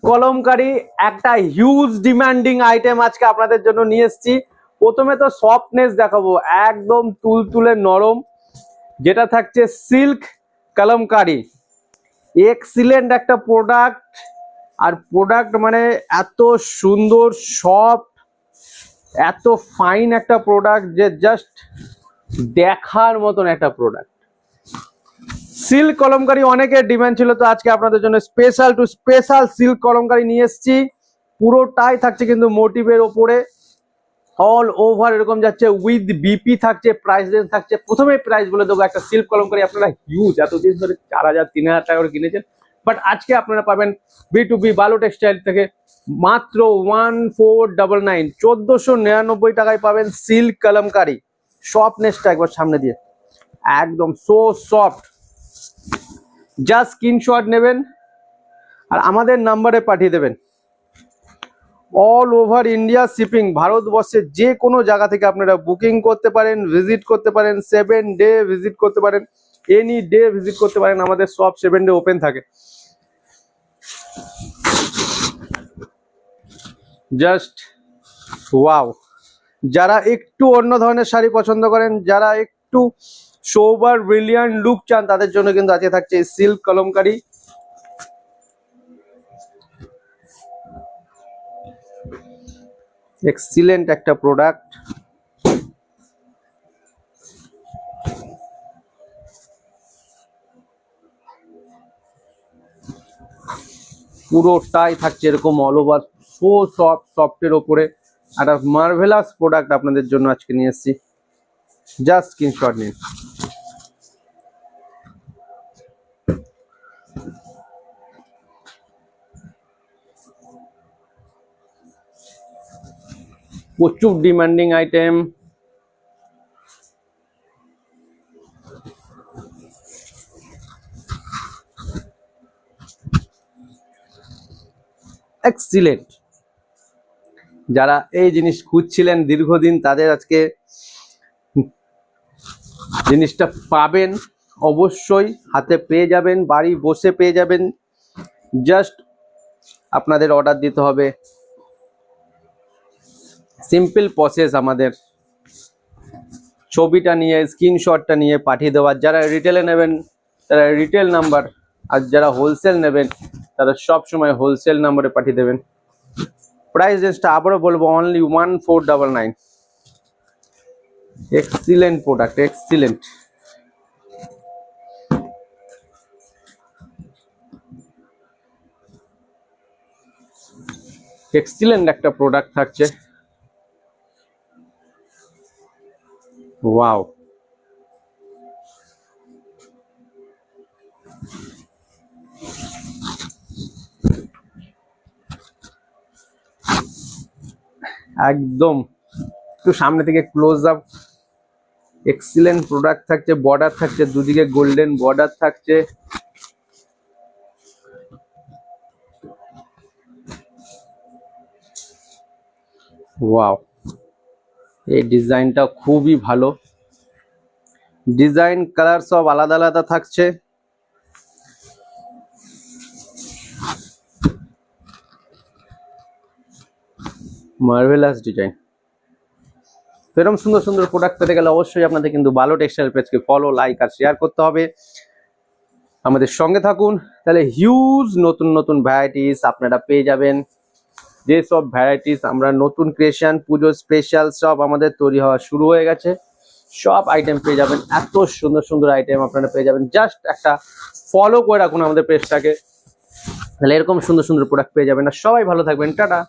কলমকারী একটা huge demanding item আজকে আপনাদের জন্য নিয়ে এসেছি। প্রথমে তো সফটনেস দেখাবো, একদম তুলতুলে নরম, যেটা থাকছে সিল্ক কলমকারী। এক্সিলেন্ট একটা প্রোডাক্ট, আর প্রোডাক্ট মানে এত সুন্দর সফট, এত ফাইন একটা প্রোডাক্ট যে জাস্ট দেখার মতন একটা প্রোডাক্ট। সিল্ক কলমকারী অনেকের ডিমান্ড ছিল, তো আজকে আপনাদের জন্য special to special silk Kalamkari নিয়ে এসেছি। পুরোটাই থাকছে কিন্তু মোটিভের ওপরে, অল ওভার এরকম যাচ্ছে, উইথ বিপি থাকছে। প্রাইস রেঞ্জ থাকছে, প্রথমে প্রাইস বলে দেবো, একটা সিল্ক কলমকারী আপনারা হিউজ এতদিন ধরে 4000 3000 টাকা করে কিনেছেন, বাট আজকে আপনারা পাবেন B2B বালু টেক্সটাইল থেকে মাত্র 1499 1499 টাকায় পাবেন সিল্ক কলমকারী। সফটনেসটা একবার সামনে দিয়ে, একদম সো সফট। জাস্ট স্ক্রিনশট নেবেন আর আমাদের নাম্বারে পাঠিয়ে দেবেন। অল ওভার ইন্ডিয়া শিপিং, ভারতবর্ষের যে কোনো জায়গা থেকে আপনারা বুকিং করতে পারেন, ভিজিট করতে পারেন, 7 ডে ভিজিট করতে পারেন, এনি ডে ভিজিট করতে পারেন। আমাদের সব 7 ডে ওপেন থাকে। Just wow. যারা একটু অন্য ধরনের শাড়ি পছন্দ করেন, যারা একটু সোবার ব্রিলিয়ান্ট লুক চান, তাদের জন্য কিন্তু আজকে থাকছে সিল্ক কলমকারী। এক্সিলেন্ট একটা প্রোডাক্ট, পুরোটাই থাকছে এরকম অল ওভার সো সফটের ওপরে। একটা মার্ভেলাস প্রোডাক্ট আপনাদের জন্য আজকে নিয়ে এসেছি। জাস্ট স্ক্রিনশট নিন। প্রচুর ডিমান্ডিং আইটেম। এক্সিলেন্ট। যারা এই জিনিস খুঁজছিলেন দীর্ঘদিন, তাদের আজকে জিনিসটা পাবেন, অবশ্যই হাতে পেয়ে যাবেন, বাড়ি বসে পেয়ে যাবেন। জাস্ট আপনাদের অর্ডার দিতে হবে, সিম্পল প্রসেস আমাদের। ছবিটা নিয়ে স্ক্রিনশটটা নিয়ে পাঠিয়ে দেওয়ার। যারা রিটেলে নেবেন তারা রিটেল নাম্বার, আর যারা হোলসেল নেবেন তারা সব সময় হোলসেল নাম্বারে পাঠিয়ে দেবেন। প্রাইস রেঞ্জটা আবারও বলবো, only 1499। Excellent product, excellent. Excellent একটা প্রোডাক্ট থাকছে। ওয়াও। একদম একটু সামনে থেকে ক্লোজ আপ। এক্সিলেন্ট প্রোডাক্ট থাকছে, বর্ডার থাকছে, দুদিকে গোল্ডেন বর্ডার থাকছে। ওয়াও, এই ডিজাইনটা খুবই ভালো। ডিজাইন কালার সব আলাদা আলাদা থাকছে। Marvellous design. এরকম সুন্দর সুন্দর প্রোডাক্ট পেতে গেলে অবশ্যই আপনাদের কিন্তু বালু টেক্সটাইল পেজকে ফলো, লাইক আর শেয়ার করতে হবে। আমাদের সঙ্গে থাকুন, তাহলে হিউজ নতুন নতুন ভ্যারাইটিস আপনারা পেয়ে যাবেন। যে সব ভ্যারাইটিস আমরা নতুন ক্রিয়েশন, পুজো স্পেশাল সব আমাদের তৈরি হওয়া শুরু হয়ে গেছে। সব আইটেম পেয়ে যাবেন, এত সুন্দর সুন্দর আইটেম আপনারা পেয়ে যাবেন। জাস্ট একটা ফলো করে রাখুন আমাদের পেজটাকে, তাহলে এরকম সুন্দর সুন্দর প্রোডাক্ট পেয়ে যাবেন। আর সবাই ভালো থাকবেন, টাটা।